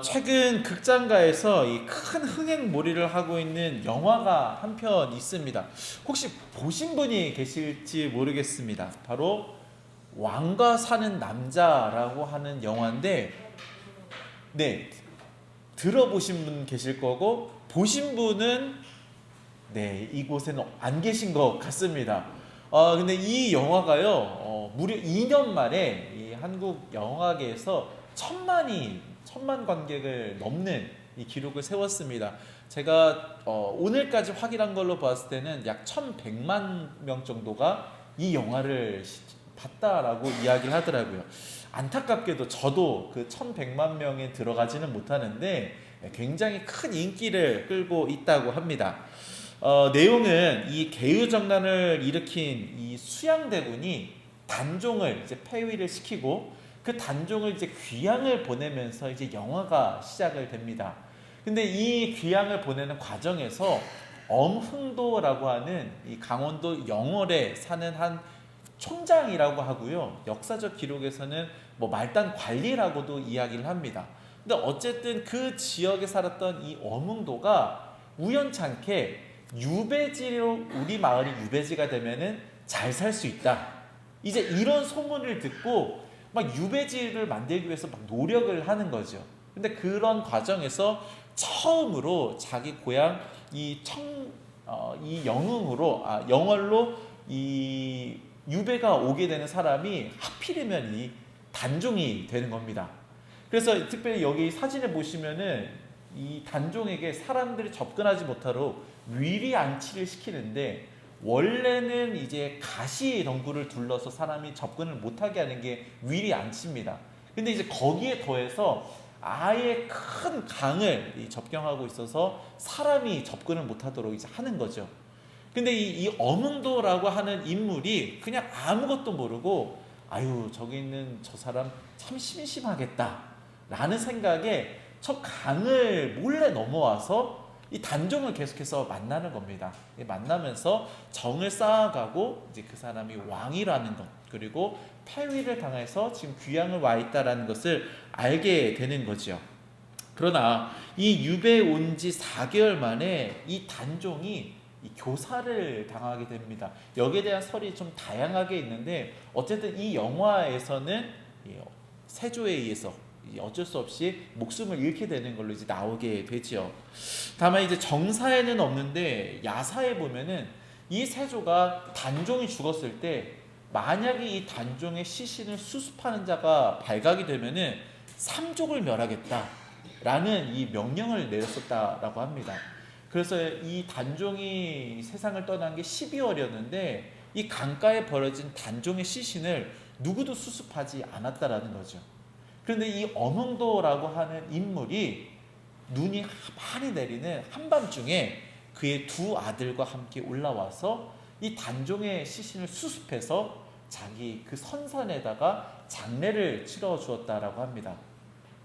최근 극장가에서 이 큰 흥행몰이를 하고 있는 영화가 한 편 있습니다. 혹시 보신 분이 계실지 모르겠습니다. 바로 왕과 사는 남자라고 하는 영화인데, 네, 들어보신 분 계실 거고 보신 분은 이곳에는 안 계신 것 같습니다. 근데 이 영화가요, 무려 2년 만에 이 한국 영화계에서 천만 관객을 넘는 이 기록을 세웠습니다. 제가 오늘까지 확인한 걸로 봤을 때는 약 1100만 명 정도가 이 영화를 봤다라고 이야기를 하더라고요. 안타깝게도 저도 그 1100만 명에 들어가지는 못하는데 굉장히 큰 인기를 끌고 있다고 합니다. 내용은 이 개유정난을 일으킨 이 수양대군이 단종을 이제 폐위를 시키고 그 단종을 이제 귀양을 보내면서 이제 영화가 시작을 됩니다. 근데 이 귀양을 보내는 과정에서 엄흥도라고 하는 이 강원도 영월에 사는 한 촌장이라고 하고요. 역사적 기록에서는 뭐 말단 관리라고도 이야기를 합니다. 근데 어쨌든 그 지역에 살았던 이 엄흥도가 우연찮게 유배지로 우리 마을이 유배지가 되면은 잘 살 수 있다. 이제 이런 소문을 듣고 막 유배지를 만들기 위해서 막 노력을 하는 거죠. 근데 그런 과정에서 처음으로 자기 고향 이 영월로 이 유배가 오게 되는 사람이 하필이면 이 단종이 되는 겁니다. 그래서 특별히 여기 사진을 보시면은 이 단종에게 사람들이 접근하지 못하도록 위리 안치를 시키는데, 원래는 이제 가시 덩굴을 둘러서 사람이 접근을 못하게 하는 게 위리 안치입니다. 근데 이제 거기에 더해서 아예 큰 강을 접경하고 있어서 사람이 접근을 못하도록 이제 하는 거죠. 근데 이 엄흥도라고 하는 인물이 그냥 아무것도 모르고, 아유 저기 있는 저 사람 참 심심하겠다 라는 생각에 저 강을 몰래 넘어와서 이 단종을 계속해서 만나는 겁니다. 만나면서 정을 쌓아가고 이제 그 사람이 왕이라는 것, 그리고 폐위를 당해서 지금 귀양을 와 있다라는 것을 알게 되는 거죠. 그러나 이 유배 온 지 4개월 만에 이 단종이 이 교사를 당하게 됩니다. 여기에 대한 설이 좀 다양하게 있는데, 어쨌든 이 영화에서는 세조에 의해서 어쩔 수 없이 목숨을 잃게 되는 걸로 이제 나오게 되죠. 다만 이제 정사에는 없는데 야사에 보면은 이 세조가 단종이 죽었을 때 만약에 이 단종의 시신을 수습하는 자가 발각이 되면은 삼족을 멸하겠다라는 이 명령을 내렸었다라고 합니다. 그래서 이 단종이 세상을 떠난 게 12월이었는데 이 강가에 버려진 단종의 시신을 누구도 수습하지 않았다라는 거죠. 그런데 이 엄흥도라고 하는 인물이 눈이 많이 내리는 한밤중에 그의 두 아들과 함께 올라와서 이 단종의 시신을 수습해서 자기 그 선산에다가 장례를 치러 주었다라고 합니다.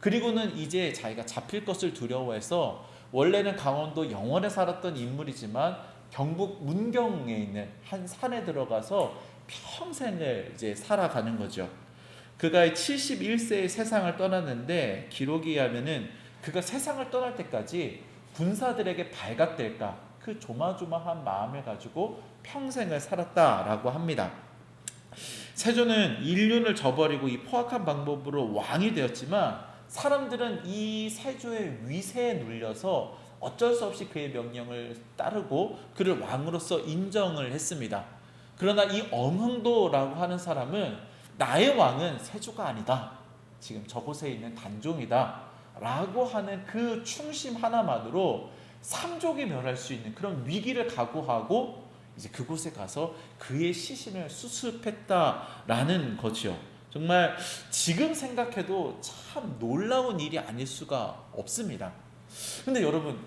그리고는 이제 자기가 잡힐 것을 두려워해서, 원래는 강원도 영월에 살았던 인물이지만 경북 문경에 있는 한 산에 들어가서 평생을 이제 살아가는 거죠. 그가 71세의 세상을 떠났는데, 기록에 의하면은 그가 세상을 떠날 때까지 군사들에게 발각될까 그 조마조마한 마음을 가지고 평생을 살았다라고 합니다. 세조는 인륜을 저버리고 이 포악한 방법으로 왕이 되었지만, 사람들은 이 세조의 위세에 눌려서 어쩔 수 없이 그의 명령을 따르고 그를 왕으로서 인정을 했습니다. 그러나 이 엄흥도라고 하는 사람은 나의 왕은 세조가 아니다, 지금 저곳에 있는 단종이다 라고 하는 그 충심 하나만으로 삼족이 멸할 수 있는 그런 위기를 각오하고 이제 그곳에 가서 그의 시신을 수습했다라는 거죠. 정말 지금 생각해도 참 놀라운 일이 아닐 수가 없습니다. 근데 여러분,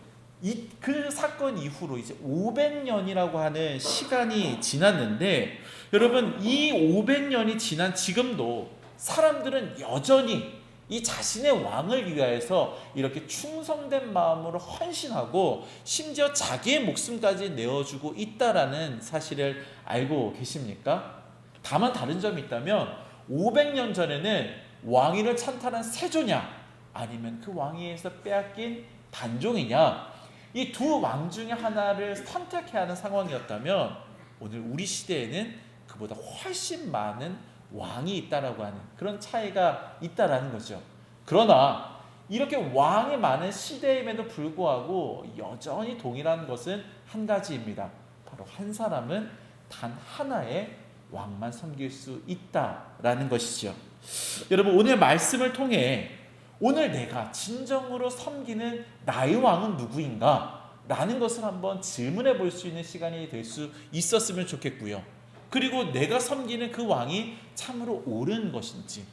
그 사건 이후로 이제 500년이라고 하는 시간이 지났는데, 여러분 이 500년이 지난 지금도 사람들은 여전히 이 자신의 왕을 위하여서 이렇게 충성된 마음으로 헌신하고 심지어 자기의 목숨까지 내어주고 있다라는 사실을 알고 계십니까? 다만 다른 점이 있다면, 500년 전에는 왕위를 찬탈한 세조냐 아니면 그 왕위에서 빼앗긴 단종이냐, 이 두 왕 중에 하나를 선택해야 하는 상황이었다면 오늘 우리 시대에는 그보다 훨씬 많은 왕이 있다라고 하는 그런 차이가 있다라는 거죠. 그러나 이렇게 왕이 많은 시대임에도 불구하고 여전히 동일한 것은 한 가지입니다. 바로 한 사람은 단 하나의 왕만 섬길 수 있다라는 것이죠. 여러분, 오늘 말씀을 통해 오늘 내가 진정으로 섬기는 나의 왕은 누구인가? 라는 것을 한번 질문해 볼 수 있는 시간이 될 수 있었으면 좋겠고요. 그리고 내가 섬기는 그 왕이 참으로 옳은 것인지,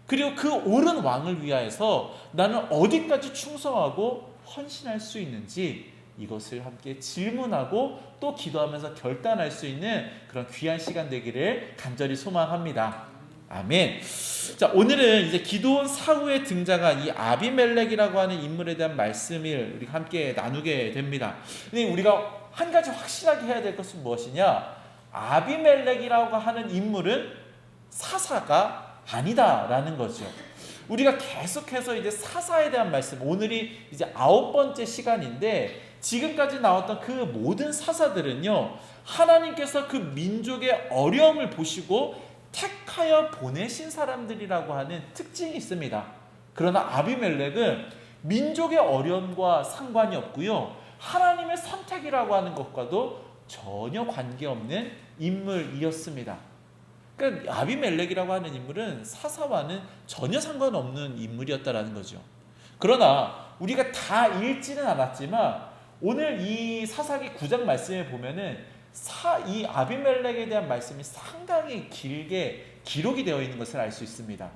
그리고 그 옳은 왕을 위하여서 나는 어디까지 충성하고 헌신할 수 있는지, 이것을 함께 질문하고 또 기도하면서 결단할 수 있는 그런 귀한 시간 되기를 간절히 소망합니다. 아멘. 자, 오늘은 이제 기드온 사후에 등장한 이 아비멜렉이라고 하는 인물에 대한 말씀을 우리가 함께 나누게 됩니다. 근데 우리가 한 가지 확실하게 해야 될 것은 무엇이냐? 아비멜렉이라고 하는 인물은 사사가 아니다라는 거죠. 우리가 계속해서 이제 사사에 대한 말씀, 오늘이 이제 9번째 시간인데 지금까지 나왔던 그 모든 사사들은요, 하나님께서 그 민족의 어려움을 보시고 택하여 보내신 사람들이라고 하는 특징이 있습니다. 그러나 아비멜렉은 민족의 어려움과 상관이 없고요, 하나님의 선택이라고 하는 것과도 전혀 관계없는 인물이었습니다. 그러니까 아비멜렉이라고 하는 인물은 사사와는 전혀 상관없는 인물이었다라는 거죠. 그러나 우리가 다 읽지는 않았지만 오늘 이 사사기 9장 말씀에 보면은 이 아비멜렉에 대한 말씀이 상당히 길게 기록이 되어 있는 것을 알 수 있습니다.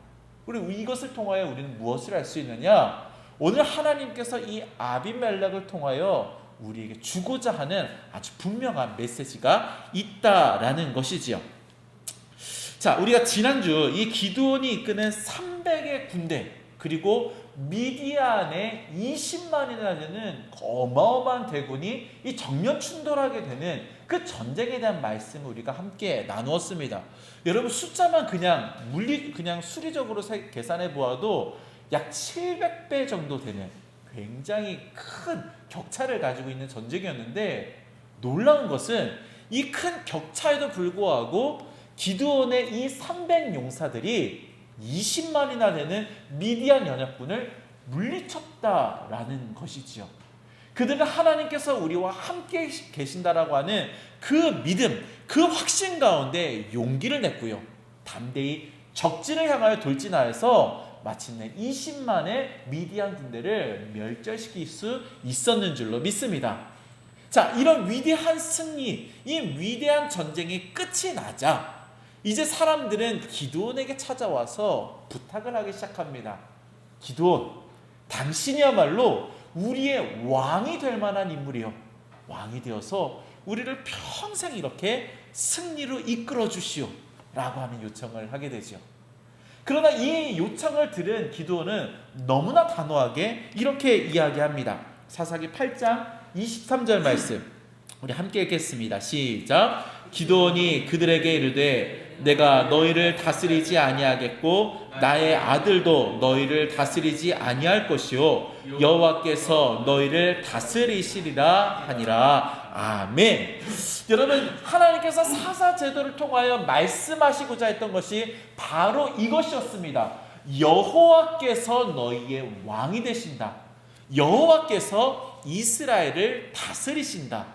그리고 이것을 통하여 우리는 무엇을 알 수 있느냐? 오늘 하나님께서 이 아비멜렉을 통하여 우리에게 주고자 하는 아주 분명한 메시지가 있다라는 것이지요. 자, 우리가 지난주 이 기드온이 이끄는 300의 군대, 그리고 미디안의 20만이나 되는 어마어마한 대군이 이 정면 충돌하게 되는 그 전쟁에 대한 말씀을 우리가 함께 나누었습니다. 여러분, 숫자만 그냥 수리적으로 계산해 보아도 약 700배 정도 되는 굉장히 큰 격차를 가지고 있는 전쟁이었는데, 놀라운 것은 이 큰 격차에도 불구하고 기드온의 이 300용사들이 20만이나 되는 미디안 연합군을 물리쳤다라는 것이지요. 그들은 하나님께서 우리와 함께 계신다라고 하는 그 믿음, 그 확신 가운데 용기를 냈고요, 담대히 적진을 향하여 돌진하여서 마침내 20만의 미디안 군대를 멸절시킬 수 있었는 줄로 믿습니다. 자, 이런 위대한 승리, 이 위대한 전쟁이 끝이 나자 이제 사람들은 기드온에게 찾아와서 부탁을 하기 시작합니다. 기드온, 당신이야말로 우리의 왕이 될 만한 인물이요, 왕이 되어서 우리를 평생 이렇게 승리로 이끌어 주시오 라고 하는 요청을 하게 되죠. 그러나 이 요청을 들은 기드온은 너무나 단호하게 이렇게 이야기합니다. 사사기 8장 23절 말씀 우리 함께 읽겠습니다. 시작. 기드온이 그들에게 이르되 내가 너희를 다스리지 아니하겠고 나의 아들도 너희를 다스리지 아니할 것이요 여호와께서 너희를 다스리시리라 하니라. 아멘. 여러분, 하나님께서 사사 제도를 통하여 말씀하시고자 했던 것이 바로 이것이었습니다. 여호와께서 너희의 왕이 되신다. 여호와께서 이스라엘을 다스리신다.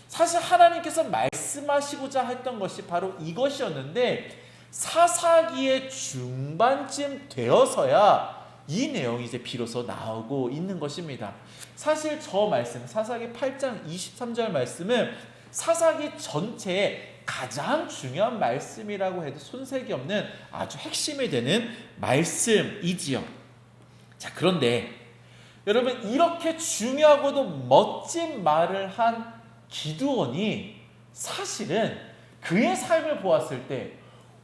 사실 하나님께서 말씀하시고자 했던 것이 바로 이것이었는데, 사사기의 중반쯤 되어서야 이 내용이 이제 비로소 나오고 있는 것입니다. 사실 저 말씀, 사사기 8장 23절 말씀은 사사기 전체의 가장 중요한 말씀이라고 해도 손색이 없는 아주 핵심이 되는 말씀이지요. 자, 그런데 여러분, 이렇게 중요하고도 멋진 말을 한 기드온이 사실은 그의 삶을 보았을 때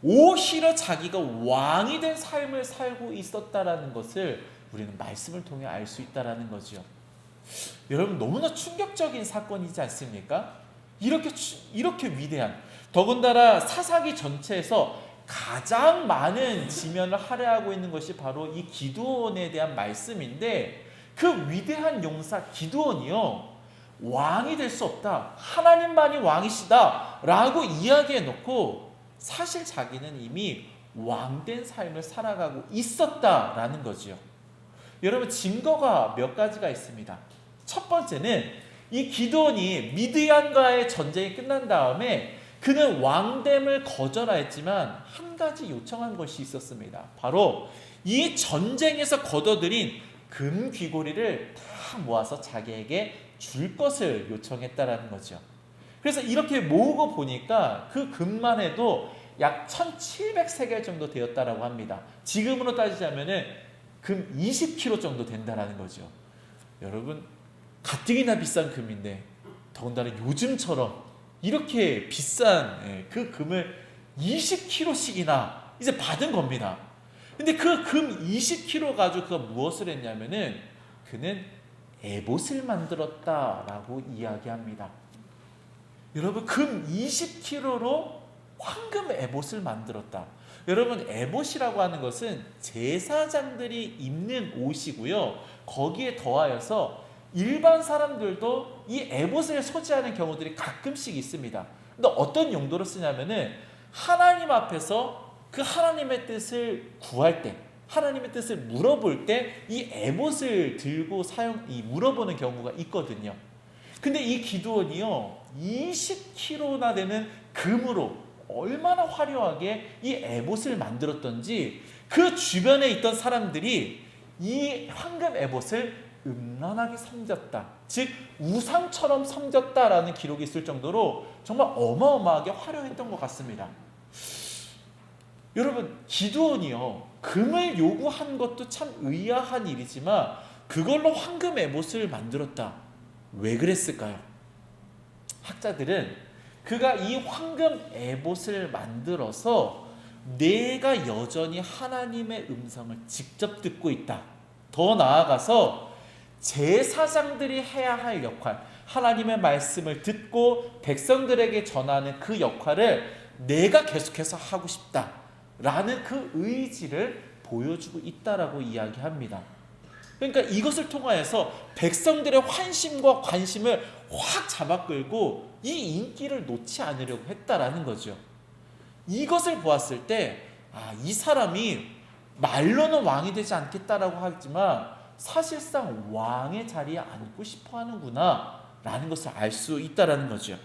오히려 자기가 왕이 된 삶을 살고 있었다라는 것을 우리는 말씀을 통해 알 수 있다라는 거죠. 여러분, 너무나 충격적인 사건이지 않습니까? 이렇게 위대한, 더군다나 사사기 전체에서 가장 많은 지면을 할애하고 있는 것이 바로 이 기드온에 대한 말씀인데, 그 위대한 용사 기드온이요, 왕이 될 수 없다, 하나님만이 왕이시다 라고 이야기해 놓고 사실 자기는 이미 왕된 삶을 살아가고 있었다라는 거지요. 여러분, 증거가 몇 가지가 있습니다. 첫 번째는 이 기드온이 미드얀과의 전쟁이 끝난 다음에 그는 왕됨을 거절하였지만 한 가지 요청한 것이 있었습니다. 바로 이 전쟁에서 거둬들인 금 귀고리를 다 모아서 자기에게 줄 것을 요청했다라는 거죠. 그래서 이렇게 모으고 보니까 그 금만 해도 약 1700세겔 정도 되었다라고 합니다. 지금으로 따지자면은 금 20kg 정도 된다라는 거죠. 여러분, 가뜩이나 비싼 금인데 더군다나 요즘처럼 이렇게 비싼 그 금을 20kg씩이나 이제 받은 겁니다. 근데 그 금 20kg 가지고 그가 무엇을 했냐면은 그는 에봇을 만들었다라고 이야기합니다. 여러분, 금 20kg로 황금 에봇을 만들었다. 여러분, 에봇이라고 하는 것은 제사장들이 입는 옷이고요, 거기에 더하여서 일반 사람들도 이 에봇을 소지하는 경우들이 가끔씩 있습니다. 근데 어떤 용도로 쓰냐면은 하나님 앞에서 그 하나님의 뜻을 구할 때, 하나님의 뜻을 물어볼 때 이 에봇을 들고 물어보는 경우가 있거든요. 근데 이 기드온이요, 20kg나 되는 금으로 얼마나 화려하게 이 에봇을 만들었던지 그 주변에 있던 사람들이 이 황금 에봇을 음란하게 섬겼다, 즉 우상처럼 섬겼다라는 기록이 있을 정도로 정말 어마어마하게 화려했던 것 같습니다. 여러분, 기드온이요, 금을 요구한 것도 참 의아한 일이지만 그걸로 황금 에봇을 만들었다. 왜 그랬을까요? 학자들은 그가 이 황금 에봇을 만들어서 내가 여전히 하나님의 음성을 직접 듣고 있다, 더 나아가서 제사장들이 해야 할 역할, 하나님의 말씀을 듣고 백성들에게 전하는 그 역할을 내가 계속해서 하고 싶다라는 그 의지를 보여주고 있다라고 이야기합니다. 그러니까 이것을 통하여서 백성들의 환심과 관심을 확 잡아끌고 이 인기를 놓지 않으려고 했다라는 거죠. 이것을 보았을 때 이 사람이 말로는 왕이 되지 않겠다라고 하지만 사실상 왕의 자리에 앉고 싶어 하는구나 라는 것을 알 수 있다라는 거죠.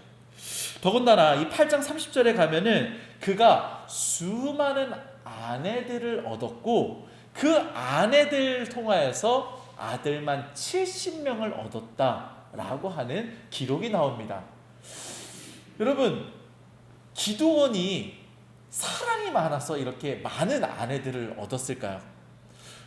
더군다나 이 8장 30절에 가면은 그가 수많은 아내들을 얻었고 그 아내들을 통하여서 아들만 70명을 얻었다라고 하는 기록이 나옵니다. 여러분, 기드온이 사랑이 많아서 이렇게 많은 아내들을 얻었을까요?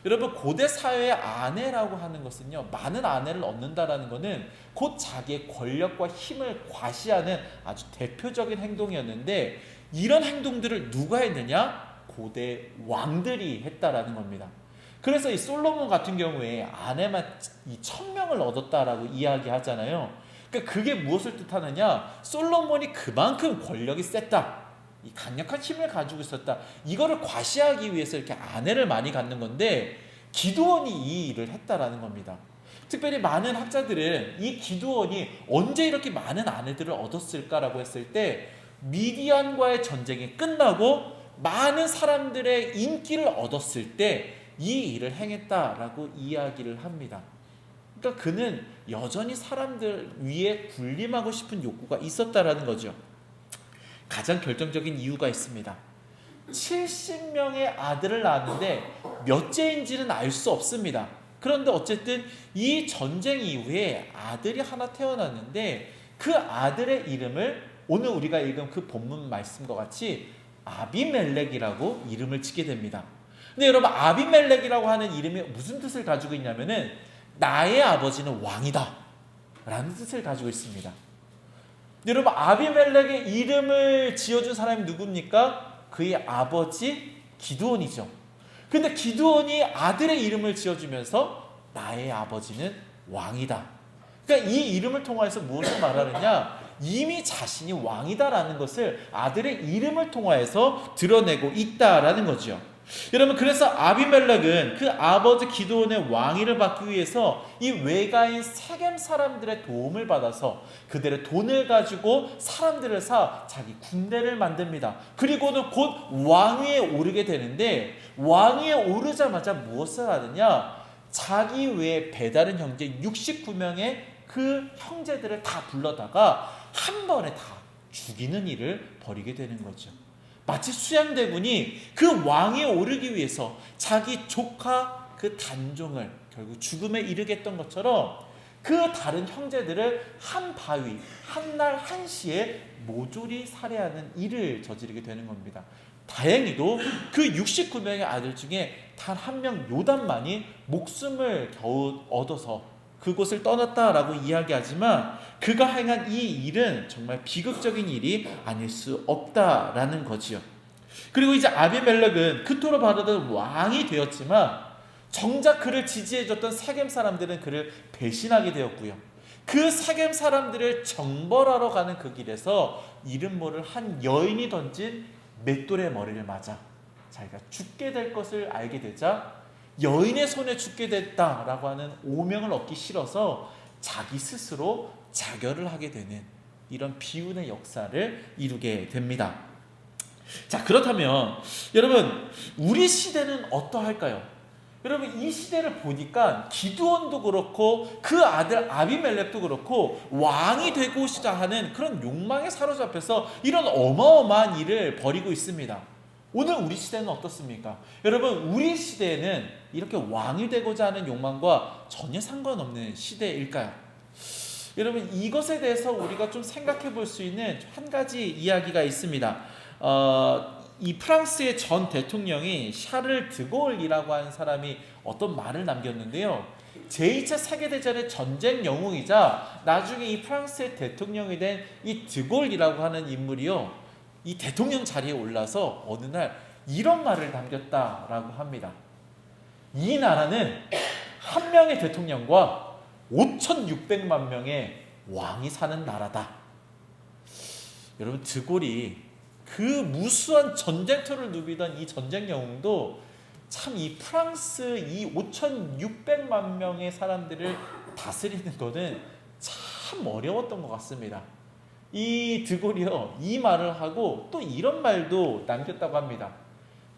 여러분, 고대 사회의 아내라고 하는 것은요, 많은 아내를 얻는다라는 것은 곧 자기의 권력과 힘을 과시하는 아주 대표적인 행동이었는데, 이런 행동들을 누가 했느냐? 고대 왕들이 했다라는 겁니다. 그래서 이 솔로몬 같은 경우에 아내만 1000명을 얻었다라고 이야기하잖아요. 그러니까 그게 무엇을 뜻하느냐? 솔로몬이 그만큼 권력이 셌다, 이 강력한 힘을 가지고 있었다, 이거를 과시하기 위해서 이렇게 아내를 많이 갖는 건데, 기드온이 이 일을 했다라는 겁니다. 특별히 많은 학자들은 이 기드온이 언제 이렇게 많은 아내들을 얻었을까라고 했을 때, 미디안과의 전쟁이 끝나고 많은 사람들의 인기를 얻었을 때 이 일을 행했다라고 이야기를 합니다. 그러니까 그는 여전히 사람들 위에 군림하고 싶은 욕구가 있었다라는 거죠. 가장 결정적인 이유가 있습니다. 70명의 아들을 낳았는데 몇째인지는 알 수 없습니다. 그런데 어쨌든 이 전쟁 이후에 아들이 하나 태어났는데 그 아들의 이름을 오늘 우리가 읽은 그 본문 말씀과 같이 아비멜렉이라고 이름을 짓게 됩니다. 근데 여러분, 아비멜렉이라고 하는 이름이 무슨 뜻을 가지고 있냐면은 나의 아버지는 왕이다 라는 뜻을 가지고 있습니다. 여러분, 아비멜렉의 이름을 지어준 사람이 누굽니까? 그의 아버지 기드온이죠. 근데 기드온이 아들의 이름을 지어주면서 나의 아버지는 왕이다. 그러니까 이 이름을 통해서 무엇을 말하느냐? 이미 자신이 왕이다라는 것을 아들의 이름을 통하여서 드러내고 있다라는 거죠. 여러분, 그래서 아비멜렉은 그 아버지 기드온의 왕위를 받기 위해서 이 외가인 세겜 사람들의 도움을 받아서 그들의 돈을 가지고 사람들을 사 자기 군대를 만듭니다. 그리고는 곧 왕위에 오르게 되는데, 왕위에 오르자마자 무엇을 하느냐, 자기 외에 배다른 형제 69명의 그 형제들을 다 불러다가 한 번에 다 죽이는 일을 벌이게 되는 거죠. 마치 수양대군이 그 왕위에 오르기 위해서 자기 조카 그 단종을 결국 죽음에 이르게 했던 것처럼 그 다른 형제들을 한 바위, 한날 한시에 모조리 살해하는 일을 저지르게 되는 겁니다. 다행히도 그 69명의 아들 중에 단 한 명 요담만이 목숨을 겨우 얻어서 그곳을 떠났다라고 이야기하지만, 그가 행한 이 일은 정말 비극적인 일이 아닐 수 없다라는 거지요. 그리고 이제 아비멜렉은 그토록 바라던 왕이 되었지만 정작 그를 지지해줬던 세겜 사람들은 그를 배신하게 되었고요. 그 세겜 사람들을 정벌하러 가는 그 길에서 이름 모를 한 여인이 던진 맷돌의 머리를 맞아 자기가 죽게 될 것을 알게 되자 여인의 손에 죽게 됐다라고 하는 오명을 얻기 싫어서 자기 스스로 자결을 하게 되는 이런 비운의 역사를 이루게 됩니다. 자, 그렇다면 여러분, 우리 시대는 어떠할까요? 여러분, 이 시대를 보니까 기드온도 그렇고 그 아들 아비멜렉도 그렇고 왕이 되고자 하는 그런 욕망에 사로잡혀서 이런 어마어마한 일을 벌이고 있습니다. 오늘 우리 시대는 어떻습니까? 여러분, 우리 시대에는 이렇게 왕이 되고자 하는 욕망과 전혀 상관없는 시대일까요? 여러분, 이것에 대해서 우리가 좀 생각해 볼 수 있는 한 가지 이야기가 있습니다. 이 프랑스의 전 대통령이 샤를 드골이라고 하는 사람이 어떤 말을 남겼는데요. 제2차 세계대전의 전쟁 영웅이자 나중에 이 프랑스의 대통령이 된 이 드골이라고 하는 인물이요, 이 대통령 자리에 올라서 어느 날 이런 말을 남겼다라고 합니다. 이 나라는 한 명의 대통령과 5,600만 명의 왕이 사는 나라다. 여러분, 드골이 그 무수한 전쟁터를 누비던 이 전쟁 영웅도 참 이 프랑스 이 5,600만 명의 사람들을 다스리는 것은 참 어려웠던 것 같습니다. 이 드골이요, 이 말을 하고 또 이런 말도 남겼다고 합니다.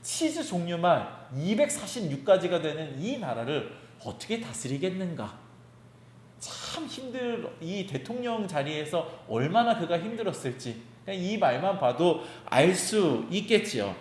치즈 종류만 246가지가 되는 이 나라를 어떻게 다스리겠는가? 참 이 대통령 자리에서 얼마나 그가 힘들었을지 이 말만 봐도 알 수 있겠지요.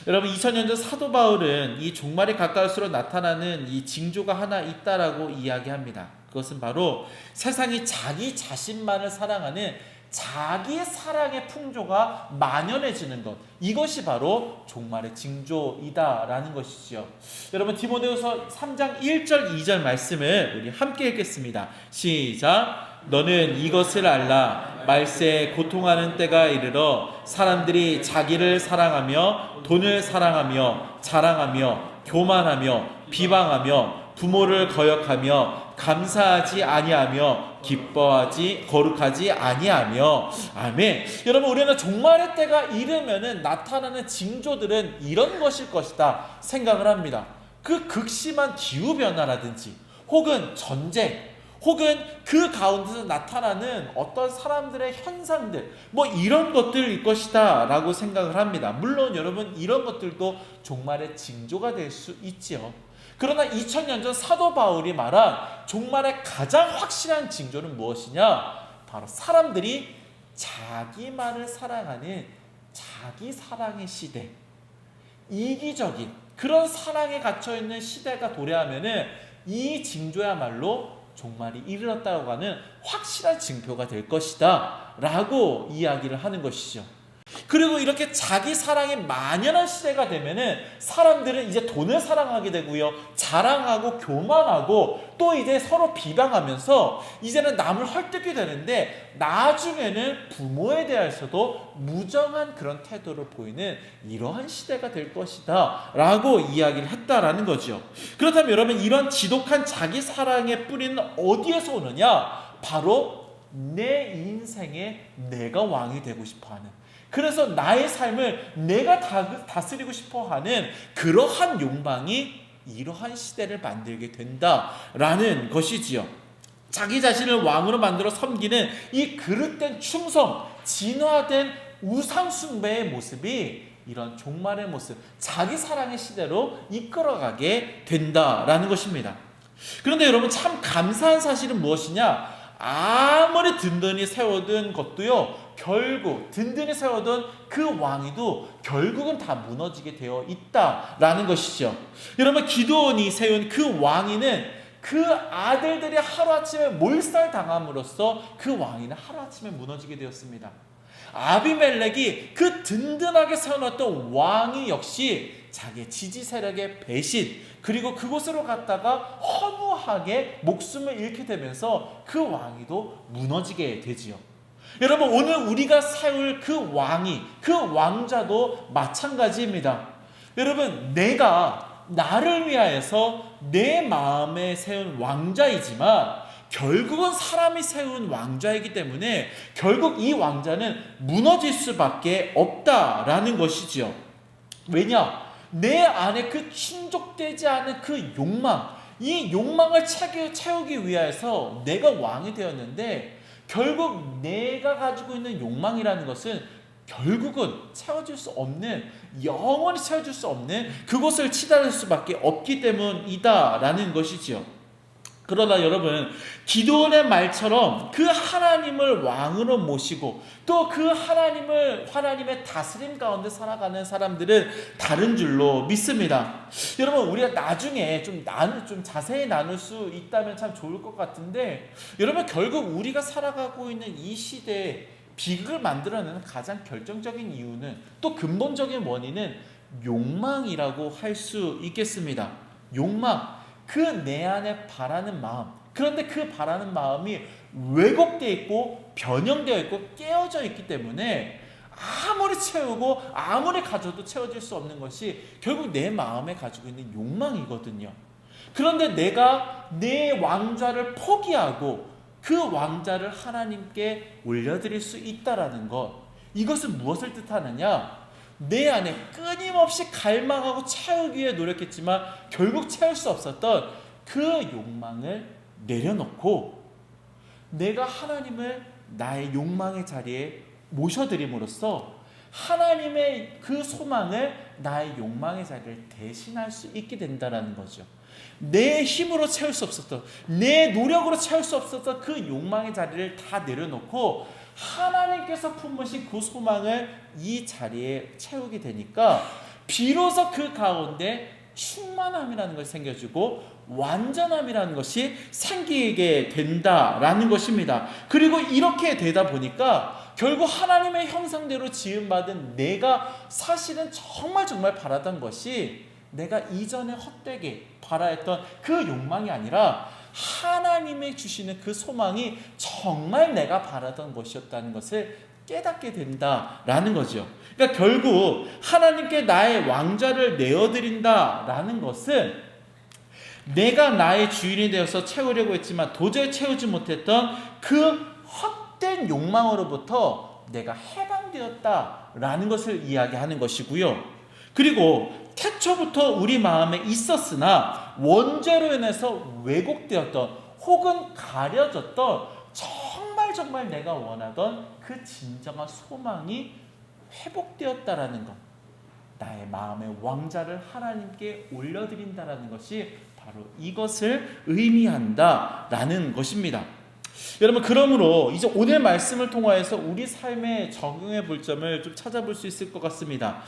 여러분, 2000년 전 사도 바울은 이 종말이 가까울수록 나타나는 이 징조가 하나 있다라고 이야기합니다. 그것은 바로 세상이 자기 자신만을 사랑하는 자기의 사랑의 풍조가 만연해지는 것, 이것이 바로 종말의 징조이다라는 것이지요. 여러분, 디모데후서 3장 1절 2절 말씀을 우리 함께 읽겠습니다. 시작. 너는 이것을 알라. 말세에 고통하는 때가 이르러 사람들이 자기를 사랑하며 돈을 사랑하며 자랑하며 교만하며 비방하며 부모를 거역하며 감사하지 아니하며 기뻐하지 거룩하지 아니하며. 아멘. 여러분, 우리는 종말의 때가 이르면은 나타나는 징조들은 이런 것일 것이다 생각을 합니다. 그 극심한 기후 변화라든지 혹은 전쟁, 혹은 그 가운데서 나타나는 어떤 사람들의 현상들, 뭐 이런 것들일 것이다 라고 생각을 합니다. 물론 여러분, 이런 것들도 종말의 징조가 될 수 있지요. 그러나 2000년 전 사도 바울이 말한 종말의 가장 확실한 징조는 무엇이냐? 바로 사람들이 자기만을 사랑하는 자기 사랑의 시대, 이기적인 그런 사랑에 갇혀있는 시대가 도래하면은 이 징조야말로 종말이 이르렀다고 하는 확실한 징표가 될 것이다 라고 이야기를 하는 것이죠. 그리고 이렇게 자기 사랑이 만연한 시대가 되면은 사람들은 이제 돈을 사랑하게 되고요, 자랑하고 교만하고 또 이제 서로 비방하면서 이제는 남을 헐뜯게 되는데, 나중에는 부모에 대해서도 무정한 그런 태도를 보이는 이러한 시대가 될 것이다 라고 이야기를 했다라는 거죠. 그렇다면 여러분, 이런 지독한 자기 사랑의 뿌리는 어디에서 오느냐? 바로 내 인생에 내가 왕이 되고 싶어하는, 그래서 나의 삶을 내가 다스리고 싶어하는 그러한 욕망이 이러한 시대를 만들게 된다라는 것이지요. 자기 자신을 왕으로 만들어 섬기는 이 그릇된 충성, 진화된 우상 숭배의 모습이 이런 종말의 모습, 자기 사랑의 시대로 이끌어가게 된다라는 것입니다. 그런데 여러분, 참 감사한 사실은 무엇이냐? 아무리 든든히 세워둔 것도요, 결국 든든히 세워둔 그 왕위도 결국은 다 무너지게 되어 있다라는 것이죠. 여러분, 기드온이 세운 그 왕위는 그 아들들이 하루아침에 몰살당함으로써 그 왕위는 하루아침에 무너지게 되었습니다. 아비멜렉이 그 든든하게 세워놨던 왕이 역시 자기의 지지 세력의 배신, 그리고 그곳으로 갔다가 허무하게 목숨을 잃게 되면서 그 왕위도 무너지게 되지요. 여러분, 오늘 우리가 세울 그 왕위, 그 왕자도 마찬가지입니다. 여러분, 내가 나를 위하여서 내 마음에 세운 왕자이지만 결국은 사람이 세운 왕자이기 때문에 결국 이 왕자는 무너질 수밖에 없다라는 것이지요. 왜냐? 내 안에 그 충족되지 않은 그 욕망, 이 욕망을 채우기 위해서 내가 왕이 되었는데, 결국 내가 가지고 있는 욕망이라는 것은 결국은 채워줄 수 없는, 영원히 채워줄 수 없는 그것을 치달을 수밖에 없기 때문이다라는 것이지요. 그러나 여러분, 기드온의 말처럼 그 하나님을 왕으로 모시고 또 그 하나님의 다스림 가운데 살아가는 사람들은 다른 줄로 믿습니다. 여러분, 우리가 나중에 좀 자세히 나눌 수 있다면 참 좋을 것 같은데, 여러분, 결국 우리가 살아가고 있는 이 시대에 비극을 만들어내는 가장 결정적인 이유는, 또 근본적인 원인은 욕망이라고 할 수 있겠습니다. 욕망. 그 내 안에 바라는 마음, 그런데 그 바라는 마음이 왜곡되어 있고 변형되어 있고 깨어져 있기 때문에 아무리 채우고 아무리 가져도 채워질 수 없는 것이 결국 내 마음에 가지고 있는 욕망이거든요. 그런데 내가 내 왕좌를 포기하고 그 왕좌를 하나님께 올려드릴 수 있다라는 것, 이것은 무엇을 뜻하느냐? 내 안에 끊임없이 갈망하고 채우기 위해 노력했지만 결국 채울 수 없었던 그 욕망을 내려놓고 내가 하나님을 나의 욕망의 자리에 모셔드림으로써 하나님의 그 소망을 나의 욕망의 자리를 대신할 수 있게 된다는 거죠. 내 힘으로 채울 수 없었던, 내 노력으로 채울 수 없었던 그 욕망의 자리를 다 내려놓고 하나님께서 품으신 그 소망을 이 자리에 채우게 되니까 비로소 그 가운데 충만함이라는 것이 생겨지고 완전함이라는 것이 생기게 된다라는 것입니다. 그리고 이렇게 되다 보니까 결국 하나님의 형상대로 지음받은 내가 사실은 정말 바라던 것이 내가 이전에 헛되게 바라했던 그 욕망이 아니라 하나님이 주시는 그 소망이 정말 내가 바라던 것이었다는 것을 깨닫게 된다라는 거죠. 그러니까 결국 하나님께 나의 왕좌를 내어드린다라는 것은 내가 나의 주인이 되어서 채우려고 했지만 도저히 채우지 못했던 그 헛된 욕망으로부터 내가 해방되었다라는 것을 이야기하는 것이고요. 그리고 태초부터 우리 마음에 있었으나 원죄로 인해서 왜곡되었던 혹은 가려졌던 정말 내가 원하던 그 진정한 소망이 회복되었다라는 것, 나의 마음의 왕좌를 하나님께 올려드린다라는 것이 바로 이것을 의미한다라는 것입니다. 여러분, 그러므로 이제 오늘 말씀을 통하여서 우리 삶에 적용해 볼 점을 좀 찾아볼 수 있을 것 같습니다.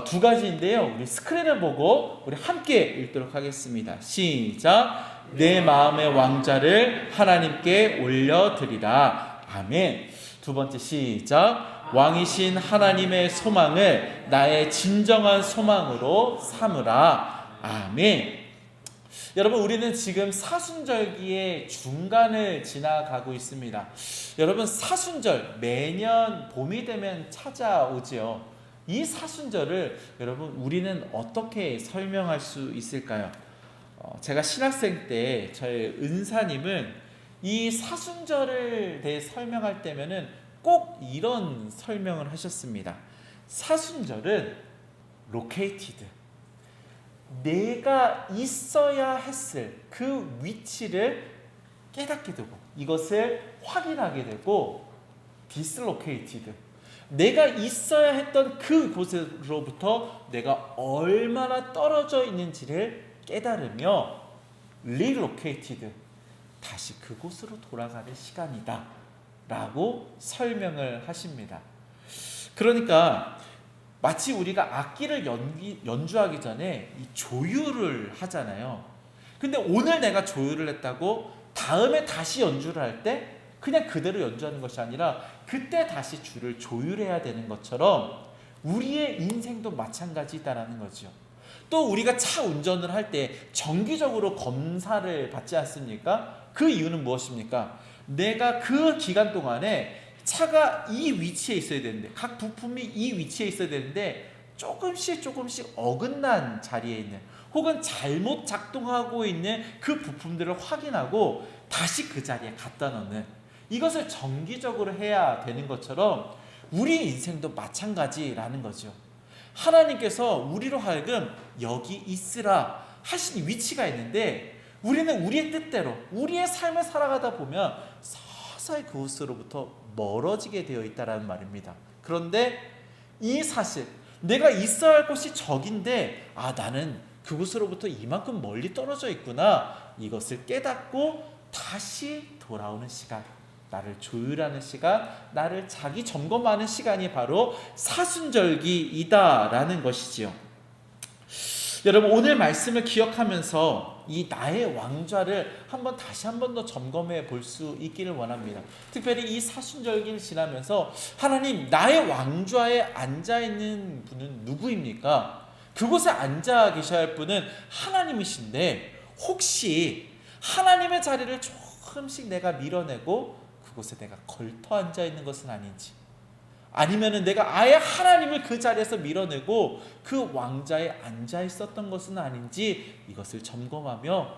두 가지인데요. 우리 스크린을 보고 우리 함께 읽도록 하겠습니다. 시작. 내 마음의 왕좌를 하나님께 올려드리라. 아멘. 두 번째 시작. 왕이신 하나님의 소망을 나의 진정한 소망으로 삼으라. 아멘. 여러분, 우리는 지금 사순절기의 중간을 지나가고 있습니다. 여러분, 사순절 매년 봄이 되면 찾아오지요. 이 사순절을 여러분 우리는 어떻게 설명할 수 있을까요? 제가 신학생 때 저희 은사님은 이 사순절을 대해 설명할 때면은 꼭 이런 설명을 하셨습니다. 사순절은 located, 내가 있어야 했을 그 위치를 깨닫게 되고 이것을 확인하게 되고, dislocated, 내가 있어야 했던 그곳으로부터 내가 얼마나 떨어져 있는지를 깨달으며, relocated, 다시 그곳으로 돌아가는 시간이다 라고 설명을 하십니다. 그러니까 마치 우리가 악기를 연주하기 전에 이 조율을 하잖아요. 근데 오늘 내가 조율을 했다고 다음에 다시 연주를 할 때 그냥 그대로 연주하는 것이 아니라 그때 다시 줄을 조율해야 되는 것처럼 우리의 인생도 마찬가지다라는 거죠. 또 우리가 차 운전을 할 때 정기적으로 검사를 받지 않습니까? 그 이유는 무엇입니까? 내가 그 기간 동안에 차가 이 위치에 있어야 되는데, 각 부품이 이 위치에 있어야 되는데 조금씩 어긋난 자리에 있는, 혹은 잘못 작동하고 있는 그 부품들을 확인하고 다시 그 자리에 갖다 놓는, 이것을 정기적으로 해야 되는 것처럼 우리 인생도 마찬가지라는 거죠. 하나님께서 우리로 하여금 여기 있으라 하신 위치가 있는데, 우리는 우리의 뜻대로 우리의 삶을 살아가다 보면 서서히 그곳으로부터 멀어지게 되어 있다는 말입니다. 그런데 이 사실, 내가 있어야 할 곳이 저긴데 나는 그곳으로부터 이만큼 멀리 떨어져 있구나, 이것을 깨닫고 다시 돌아오는 시간, 나를 조율하는 시간, 나를 자기 점검하는 시간이 바로 사순절기이다라는 것이지요. 여러분, 오늘 말씀을 기억하면서 이 나의 왕좌를 다시 한 번 더 점검해 볼 수 있기를 원합니다. 특별히 이 사순절기를 지나면서 하나님, 나의 왕좌에 앉아 있는 분은 누구입니까? 그곳에 앉아 계셔야 할 분은 하나님이신데, 혹시 하나님의 자리를 조금씩 내가 밀어내고 그곳에 내가 걸터 앉아 있는 것은 아닌지, 아니면은 내가 아예 하나님을 그 자리에서 밀어내고 그 왕좌에 앉아 있었던 것은 아닌지, 이것을 점검하며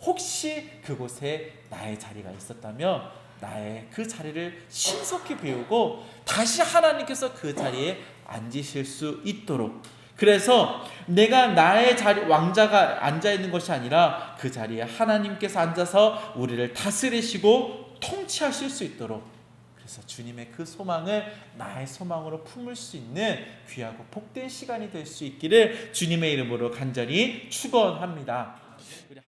혹시 그곳에 나의 자리가 있었다면 나의 그 자리를 신속히 비우고 다시 하나님께서 그 자리에 앉으실 수 있도록, 그래서 내가 나의 자리, 왕자가 앉아 있는 것이 아니라 그 자리에 하나님께서 앉아서 우리를 다스리시고 통치하실 수 있도록, 그래서 주님의 그 소망을 나의 소망으로 품을 수 있는 귀하고 복된 시간이 될 수 있기를 주님의 이름으로 간절히 축원합니다.